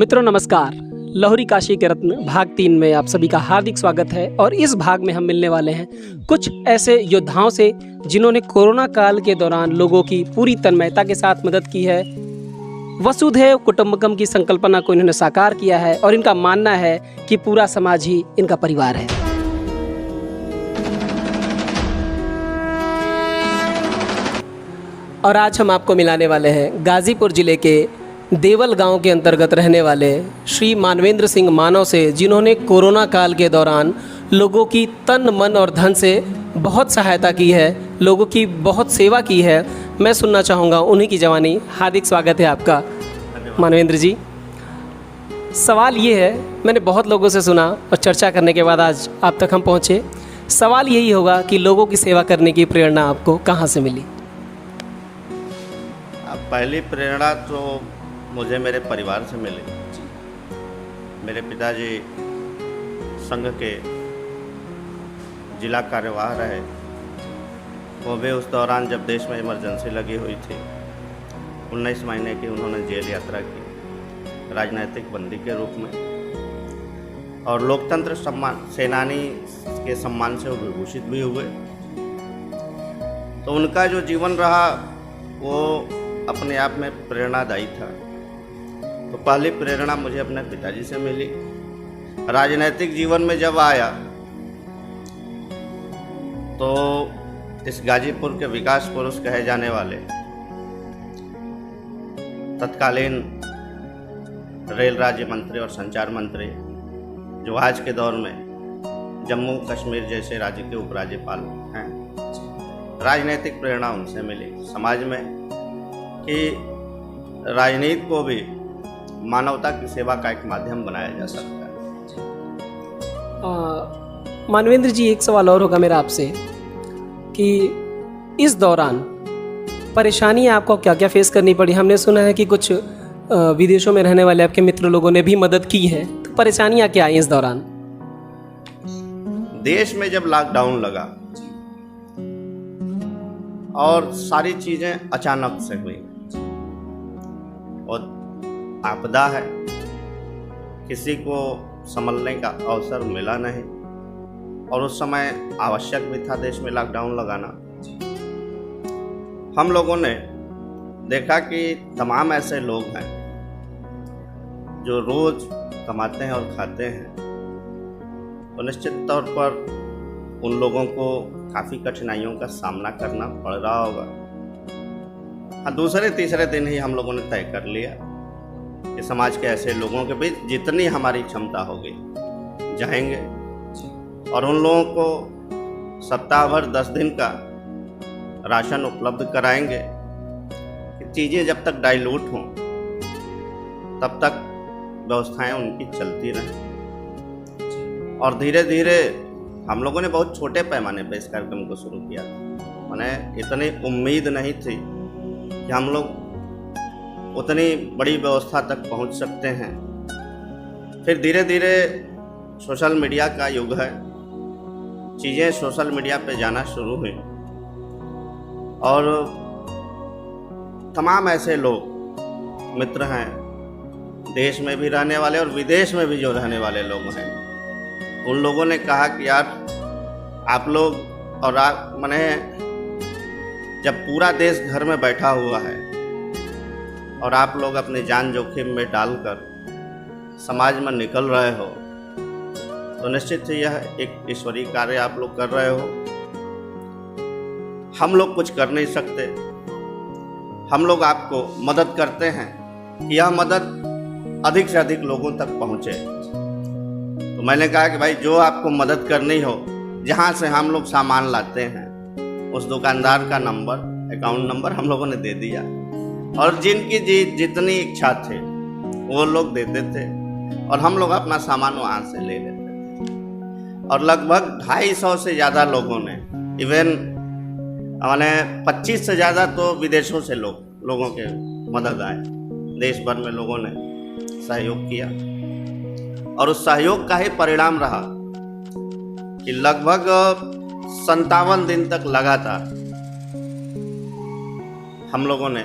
मित्रों नमस्कार। लाहौरी काशी के रत्न भाग 3 में आप सभी का हार्दिक स्वागत है। और इस भाग में हम मिलने वाले हैं कुछ ऐसे योद्धाओं से जिन्होंने कोरोना काल के दौरान लोगों की पूरी तन्मयता के साथ मदद की है। वसुधैव कुटुंबकम की संकल्पना को इन्होंने साकार किया है और इनका मानना है कि पूरा समाज ही इनका परिवार है। और आज हम आपको मिलाने वाले हैं गाज़ीपुर ज़िले के देवल गांव के अंतर्गत रहने वाले श्री मानवेंद्र सिंह मानव से, जिन्होंने कोरोना काल के दौरान लोगों की तन मन और धन से बहुत सहायता की है, लोगों की बहुत सेवा की है। मैं सुनना चाहूँगा उन्हीं की जवानी। हार्दिक स्वागत है आपका मानवेंद्र जी। सवाल ये है, मैंने बहुत लोगों से सुना और चर्चा करने के बाद आज आप तक हम पहुँचे। सवाल यही होगा कि लोगों की सेवा करने की प्रेरणा आपको कहाँ से मिली? पहली प्रेरणा तो मुझे मेरे परिवार से मिली। मेरे पिताजी संघ के जिला कार्यवाह रहे, वो भी उस दौरान जब देश में इमरजेंसी लगी हुई थी। 19 महीने की उन्होंने जेल यात्रा की राजनैतिक बंदी के रूप में, और लोकतंत्र सम्मान सेनानी के सम्मान से वो विभूषित भी हुए। तो उनका जो जीवन रहा वो अपने आप में प्रेरणादायी था। तो पहली प्रेरणा मुझे अपने पिताजी से मिली। राजनीतिक जीवन में जब आया तो इस गाजीपुर के विकास पुरुष कहे जाने वाले तत्कालीन रेल राज्य मंत्री और संचार मंत्री, जो आज के दौर में जम्मू कश्मीर जैसे राज्य के उपराज्यपाल हैं, राजनीतिक प्रेरणा उनसे मिली समाज में कि राजनीति को भी मानवता की सेवा का एक माध्यम बनाया जा सकता है। मानवेंद्र जी, एक सवाल और होगा मेरा आपसे कि इस दौरान परेशानियां आपको क्या क्या फेस करनी पड़ी? हमने सुना है कि कुछ विदेशों में रहने वाले आपके मित्र लोगों ने भी मदद की है, तो परेशानियां क्या आई इस दौरान? देश में जब लॉकडाउन लगा और सारी चीजें अचानक से हुई और आपदा है, किसी को संभलने का अवसर मिला नहीं, और उस समय आवश्यक भी था देश में लॉकडाउन लगाना। हम लोगों ने देखा कि तमाम ऐसे लोग हैं जो रोज कमाते हैं और खाते हैं, तो निश्चित तौर पर उन लोगों को काफ़ी कठिनाइयों का सामना करना पड़ रहा होगा। हाँ, दूसरे तीसरे दिन ही हम लोगों ने तय कर लिया कि समाज के ऐसे लोगों के बीच जितनी हमारी क्षमता होगी जाएंगे और उन लोगों को सप्ताह भर 10 दिन का राशन उपलब्ध कराएंगे कि चीज़ें जब तक डाइल्यूट हों तब तक व्यवस्थाएं उनकी चलती रहें। और धीरे धीरे हम लोगों ने बहुत छोटे पैमाने पर इस कार्यक्रम को शुरू किया। मैंने इतनी उम्मीद नहीं थी कि हम लोग उतनी बड़ी व्यवस्था तक पहुंच सकते हैं। फिर धीरे धीरे सोशल मीडिया का युग है, चीज़ें सोशल मीडिया पे जाना शुरू हुई और तमाम ऐसे लोग मित्र हैं, देश में भी रहने वाले और विदेश में भी जो रहने वाले लोग हैं, उन लोगों ने कहा कि यार आप लोग और आप मैंने जब पूरा देश घर में बैठा हुआ है और आप लोग अपनी जान जोखिम में डालकर समाज में निकल रहे हो, तो निश्चित ही यह एक ईश्वरीय कार्य आप लोग कर रहे हो। हम लोग कुछ कर नहीं सकते, हम लोग आपको मदद करते हैं कि यह मदद अधिक से अधिक लोगों तक पहुंचे। तो मैंने कहा कि भाई जो आपको मदद करनी हो, जहां से हम लोग सामान लाते हैं उस दुकानदार का नंबर, अकाउंट नंबर हम लोगों ने दे दिया, और जिनकी जितनी इच्छा थे वो लोग देते थे और हम लोग अपना सामान वहाँ से ले लेते थे। और लगभग 250 से ज़्यादा लोगों ने, इवन मैंने 25 से ज़्यादा तो विदेशों से लोगों के मदद आए। देश भर में लोगों ने सहयोग किया और उस सहयोग का ही परिणाम रहा कि लगभग 57 दिन तक लगातार हम लोगों ने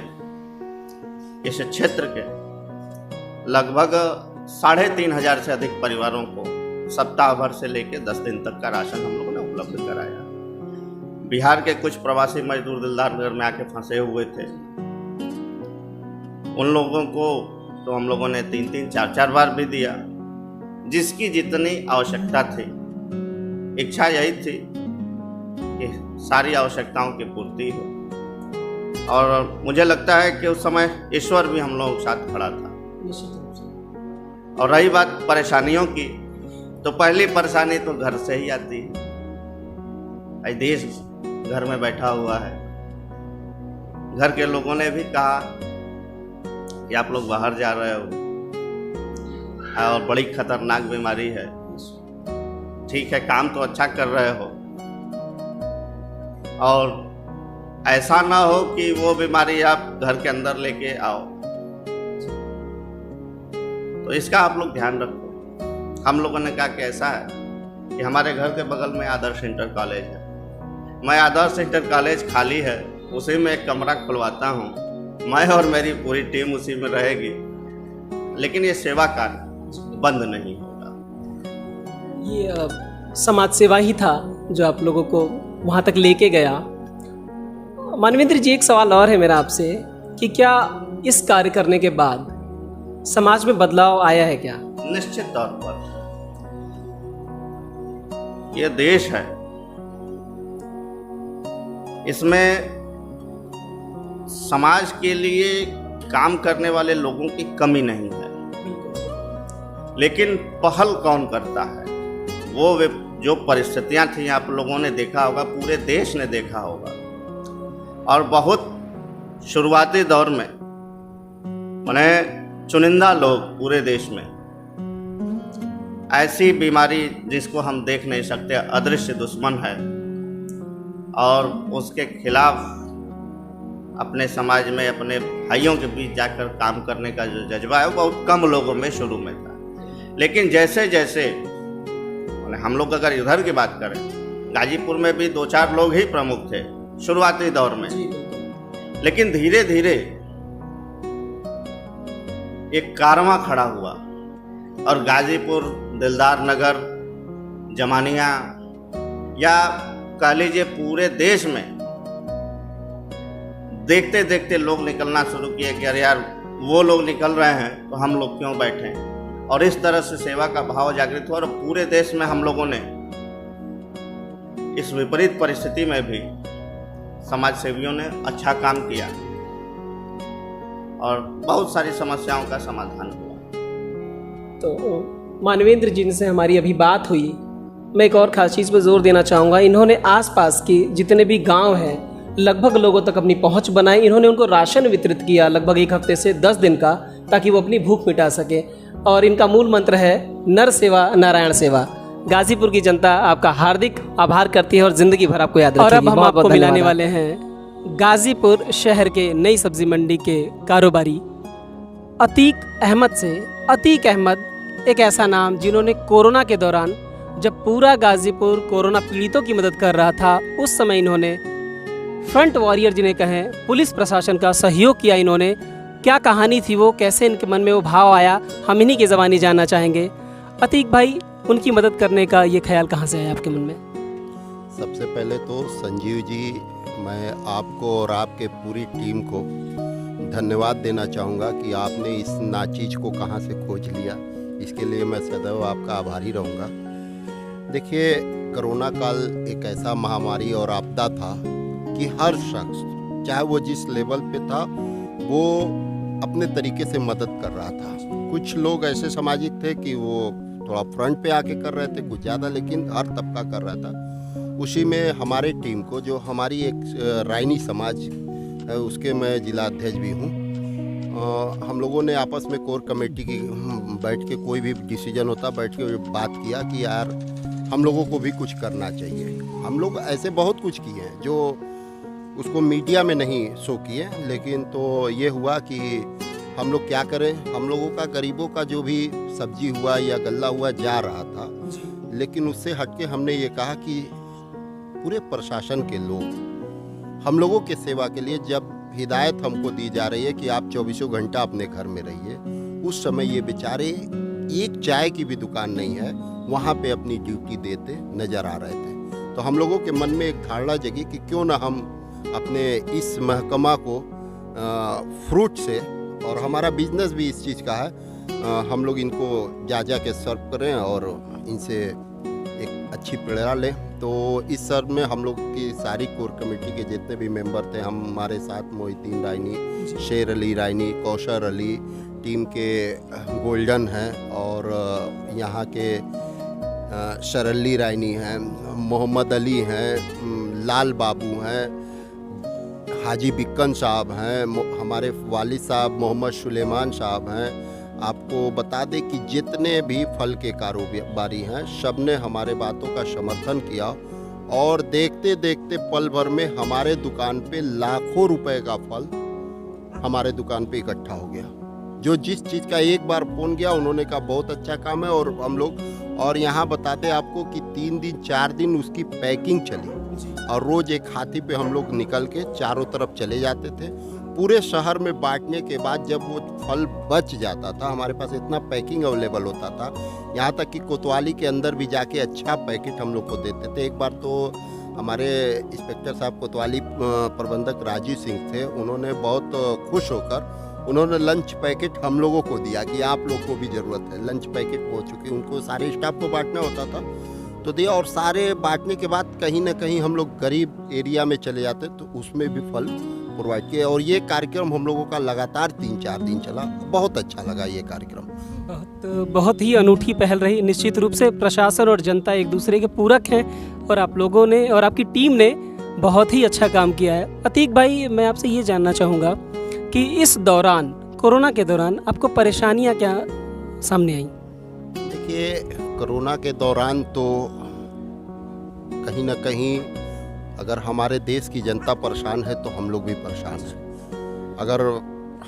इस क्षेत्र के लगभग 3,500 से अधिक परिवारों को सप्ताह भर से लेकर 10 दिन तक का राशन हम लोगों ने उपलब्ध कराया। बिहार के कुछ प्रवासी मजदूर दिलदार नगर में आके फंसे हुए थे, उन लोगों को तो हम लोगों ने 3-3, 4-4 बार भी दिया। जिसकी जितनी आवश्यकता थी, इच्छा यही थी कि सारी आवश्यकताओं की पूर्ति हो। और मुझे लगता है कि उस समय ईश्वर भी हम लोगों के साथ खड़ा था। और रही बात परेशानियों की, तो पहली परेशानी तो घर से ही आती है। आज देश घर में बैठा हुआ है, घर के लोगों ने भी कहा कि आप लोग बाहर जा रहे हो और बड़ी खतरनाक बीमारी है। ठीक है, काम तो अच्छा कर रहे हो, और ऐसा ना हो कि वो बीमारी आप घर के अंदर लेके आओ, तो इसका आप लोग ध्यान रखो। हम लोगों ने कहा कि ऐसा है कि हमारे घर के बगल में आदर्श इंटर कॉलेज है, मैं आदर्श इंटर कॉलेज खाली है, उसी में एक कमरा खुलवाता हूँ, मैं और मेरी पूरी टीम उसी में रहेगी, लेकिन ये सेवा कार्य बंद नहीं होगा। ये समाज सेवा ही था जो आप लोगों को वहाँ तक लेके गया। मानवेंद्र जी, एक सवाल और है मेरा आपसे कि क्या इस कार्य करने के बाद समाज में बदलाव आया है क्या? निश्चित तौर पर यह देश है, इसमें समाज के लिए काम करने वाले लोगों की कमी नहीं है, लेकिन पहल कौन करता है? वो जो परिस्थितियां थी आप लोगों ने देखा होगा, पूरे देश ने देखा होगा, और बहुत शुरुआती दौर में माने चुनिंदा लोग पूरे देश में ऐसी बीमारी जिसको हम देख नहीं सकते, अदृश्य दुश्मन है, और उसके खिलाफ अपने समाज में अपने भाइयों के बीच जाकर काम करने का जो जज्बा है वो बहुत कम लोगों में शुरू में था। लेकिन जैसे जैसे हम लोग अगर इधर की बात करें, गाजीपुर में भी 2-4 लोग ही प्रमुख थे शुरुआती दौर में, लेकिन धीरे धीरे एक कारवां खड़ा हुआ, और गाजीपुर, दिलदार नगर, जमानिया, या कह लीजिए पूरे देश में देखते देखते लोग निकलना शुरू किए कि अरे यार वो लोग निकल रहे हैं तो हम लोग क्यों बैठे, और इस तरह से सेवा का भाव जागृत हुआ। और पूरे देश में हम लोगों ने इस विपरीत परिस्थिति में भी समाज सेवियों ने अच्छा काम किया और बहुत सारी समस्याओं का समाधान हुआ। तो मानवेंद्र जी से हमारी अभी बात हुई, मैं एक और खास चीज़ पर जोर देना चाहूँगा। इन्होंने आसपास के जितने भी गांव हैं लगभग लोगों तक अपनी पहुंच बनाई। इन्होंने उनको राशन वितरित किया लगभग 1 हफ्ते से 10 दिन का, ताकि वो अपनी भूख मिटा सके। और इनका मूल मंत्र है नर सेवा नारायण सेवा। गाजीपुर की जनता आपका हार्दिक आभार करती है और जिंदगी भर आपको याद रखेगी। और अब हम आपको मिलाने वाले हैं गाजीपुर शहर के नई सब्जी मंडी के कारोबारी अतीक अहमद से। अतीक अहमद एक ऐसा नाम जिन्होंने कोरोना के दौरान, जब पूरा गाजीपुर कोरोना पीड़ितों की मदद कर रहा था, उस समय इन्होंने फ्रंट वॉरियर जिन्हें कहें, पुलिस प्रशासन का सहयोग किया। इन्होंने क्या कहानी थी वो, कैसे इनके मन में वो भाव आया, हम इन्हीं की ज़बानी जानना चाहेंगे। अतीक भाई, उनकी मदद करने का ये ख्याल कहाँ से आया आपके मन में? सबसे पहले तो संजीव जी, मैं आपको और आपके पूरी टीम को धन्यवाद देना चाहूँगा कि आपने इस नाचीज़ को कहाँ से खोज लिया। इसके लिए मैं सदैव आपका आभारी रहूँगा। देखिए, कोरोना काल एक ऐसा महामारी और आपदा था कि हर शख्स, चाहे वो जिस लेवल पे था, वो अपने तरीके से मदद कर रहा था। कुछ लोग ऐसे सामाजिक थे कि वो थोड़ा फ्रंट पे आके कर रहे थे, कुछ ज़्यादा, लेकिन हर तबका कर रहा था। उसी में हमारे टीम को, जो हमारी एक रायनी समाज है, उसके मैं जिला अध्यक्ष भी हूँ, हम लोगों ने आपस में कोर कमेटी की बैठ के, कोई भी डिसीजन होता बैठ के बात किया कि यार हम लोगों को भी कुछ करना चाहिए। हम लोग ऐसे बहुत कुछ किए हैं जो उसको मीडिया में नहीं शो किए, लेकिन तो ये हुआ कि हम लोग क्या करें। हम लोगों का, गरीबों का जो भी सब्जी हुआ या गल्ला हुआ जा रहा था, लेकिन उससे हटके हमने ये कहा कि पूरे प्रशासन के लोग हम लोगों के सेवा के लिए, जब हिदायत हमको दी जा रही है कि आप 24 घंटा अपने घर में रहिए, उस समय ये बेचारे एक चाय की भी दुकान नहीं है, वहाँ पे अपनी ड्यूटी देते नज़र आ रहे थे। तो हम लोगों के मन में एक धारणा जगी कि क्यों ना हम अपने इस महकमा को फ्रूट से, और हमारा बिजनेस भी इस चीज़ का है, हम लोग इनको जा के सर्व करें और इनसे एक अच्छी प्रेरणा लें। तो इस सर्व में हम लोग की सारी कोर कमेटी के जितने भी मेंबर थे, हमारे साथ मोहिद्दीन रायनी, शेर अली रायनी, कौशर अली, टीम के गोल्डन हैं, और यहाँ के शरल्ली रायनी हैं, मोहम्मद अली हैं, लाल बाबू हैं, हाजी बिक्कन साहब हैं, हमारे वालिद साहब मोहम्मद सुलेमान साहब हैं। आपको बता दें कि जितने भी फल के कारोबारी हैं, सब ने हमारे बातों का समर्थन किया, और देखते देखते पल भर में हमारे दुकान पे लाखों रुपए का फल हमारे दुकान पे इकट्ठा हो गया। जो जिस चीज़ का एक बार फ़ोन गया, उन्होंने कहा बहुत अच्छा काम है, और हम लोग, और यहाँ बताते आपको कि 3 दिन 4 दिन उसकी पैकिंग चली, और रोज़ एक हाथी पे हम लोग निकल के चारों तरफ चले जाते थे। पूरे शहर में बांटने के बाद जब वो फल बच जाता था, हमारे पास इतना पैकिंग अवेलेबल होता था, यहाँ तक कि कोतवाली के अंदर भी जाके अच्छा पैकेट हम लोग को देते थे। एक बार तो हमारे इंस्पेक्टर साहब कोतवाली प्रबंधक राजीव सिंह थे, उन्होंने बहुत खुश होकर उन्होंने लंच पैकेट हम लोगों को दिया कि आप लोग को भी ज़रूरत है। लंच पैकेट हो चुकी, उनको सारे स्टाफ को बांटना होता था तो दिया, और सारे बांटने के बाद कहीं ना कहीं हम लोग गरीब एरिया में चले जाते तो उसमें भी फल प्रोवाइड किए, और ये कार्यक्रम हम लोगों का लगातार 3-4 दिन चला। बहुत अच्छा लगा ये कार्यक्रम। बहुत ही अनूठी पहल रही। निश्चित रूप से प्रशासन और जनता एक दूसरे के पूरक हैं, और आप लोगों ने और आपकी टीम ने बहुत ही अच्छा काम किया है। अतीक भाई, मैं आपसे ये जानना चाहूँगा कि इस दौरान, कोरोना के दौरान, आपको परेशानियाँ क्या सामने आई? देखिए, कोरोना के दौरान तो कहीं ना कहीं अगर हमारे देश की जनता परेशान है तो हम लोग भी परेशान हैं। अगर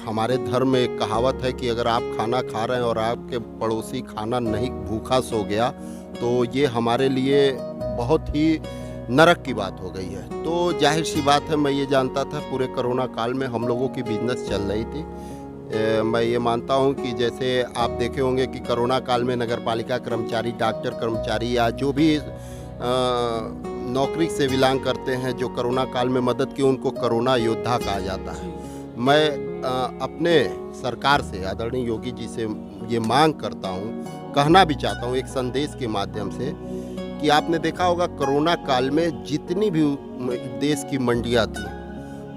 हमारे धर्म में एक कहावत है कि अगर आप खाना खा रहे हैं और आपके पड़ोसी खाना नहीं, भूखा सो गया, तो ये हमारे लिए बहुत ही नरक की बात हो गई है। तो जाहिर सी बात है, मैं ये जानता था पूरे कोरोना काल में हम लोगों की बिजनेस चल रही थी। मैं ये मानता हूँ कि जैसे आप देखे होंगे कि कोरोना काल में नगर पालिका कर्मचारी, डॉक्टर कर्मचारी, या जो भी नौकरी से बिलोंग करते हैं, जो कोरोना काल में मदद की, उनको कोरोना योद्धा कहा जाता है। मैं अपने सरकार से, आदरणीय योगी जी से ये मांग करता हूँ, कहना भी चाहता हूँ एक संदेश के माध्यम से, कि आपने देखा होगा कोरोना काल में जितनी भी देश की मंडियाँ थी,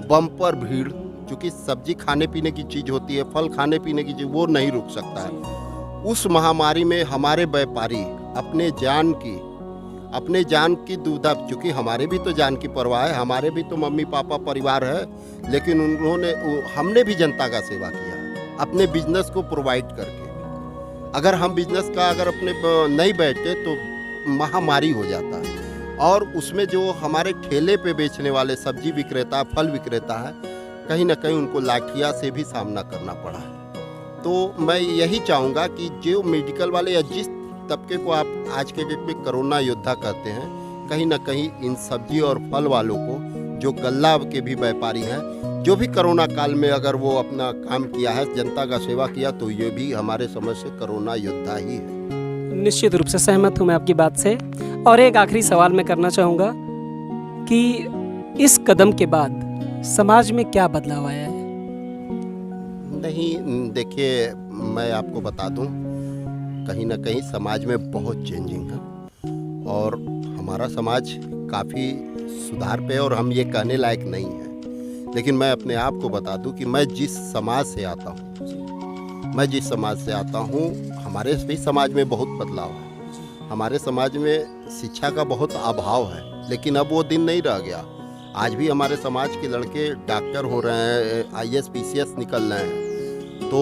बम्पर भीड़, क्योंकि सब्जी खाने पीने की चीज़ होती है, फल खाने पीने की चीज़, वो नहीं रुक सकता है। उस महामारी में हमारे व्यापारी अपने जान की दुविधा, क्योंकि हमारे भी तो जान की परवाह है, हमारे भी तो मम्मी पापा परिवार है, लेकिन हमने भी जनता का सेवा किया अपने बिजनेस को प्रोवाइड करके। अगर हम बिजनेस का अगर अपने नहीं बैठते तो महामारी हो जाता है, और उसमें जो हमारे ठेले पे बेचने वाले सब्जी विक्रेता, फल विक्रेता है, कहीं ना कहीं उनको लाठिया से भी सामना करना पड़ा है। तो मैं यही चाहूँगा कि जो मेडिकल वाले या जिस तबके को आप आज के डेट में कोरोना योद्धा कहते हैं, कहीं ना कहीं इन सब्जी और फल वालों को, जो गल्ला के भी व्यापारी हैं, जो भी कोरोना काल में अगर वो अपना काम किया है, जनता का सेवा किया, तो ये भी हमारे समझ से कोरोना योद्धा ही है। निश्चित रूप से सहमत हूँ मैं आपकी बात से। और एक आखिरी सवाल मैं करना चाहूँगा कि इस कदम के बाद समाज में क्या बदलाव आया है? नहीं, देखिए, मैं आपको बता दूं, कहीं ना कहीं समाज में बहुत चेंजिंग है, और हमारा समाज काफ़ी सुधार पे, और हम ये कहने लायक नहीं है। लेकिन मैं अपने आप को बता दूं कि मैं जिस समाज से आता हूं, हमारे भी समाज में बहुत बदलाव है। हमारे समाज में शिक्षा का बहुत अभाव है, लेकिन अब वो दिन नहीं रह गया। आज भी हमारे समाज के लड़के डॉक्टर हो रहे हैं, IAS PCS निकल रहे हैं। तो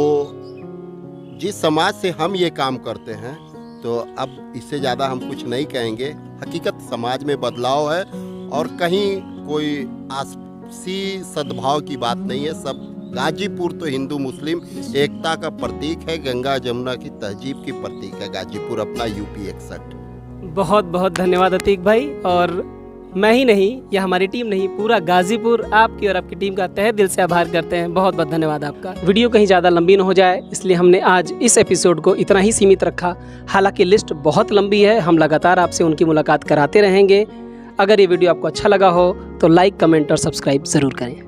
जिस समाज से हम ये काम करते हैं, तो अब इससे ज़्यादा हम कुछ नहीं कहेंगे। हकीकत समाज में बदलाव है, और कहीं कोई आपसी सद्भाव की बात नहीं है। सब गाजीपुर तो हिंदू मुस्लिम एकता का प्रतीक है, गंगा जमुना की तहजीब की प्रतीक है गाजीपुर, अपना UP 61। बहुत बहुत धन्यवाद अतीक भाई। और मैं ही नहीं, यह हमारी टीम नहीं, पूरा गाजीपुर आपकी और आपकी टीम का तहे दिल से आभार करते हैं। बहुत बहुत धन्यवाद आपका। वीडियो कहीं ज़्यादा लंबी न हो जाए इसलिए हमने आज इस एपिसोड को इतना ही सीमित रखा। हालांकि लिस्ट बहुत लंबी है, हम लगातार आपसे उनकी मुलाकात कराते रहेंगे। अगर ये वीडियो आपको अच्छा लगा हो तो लाइक, कमेंट और सब्सक्राइब ज़रूर करें।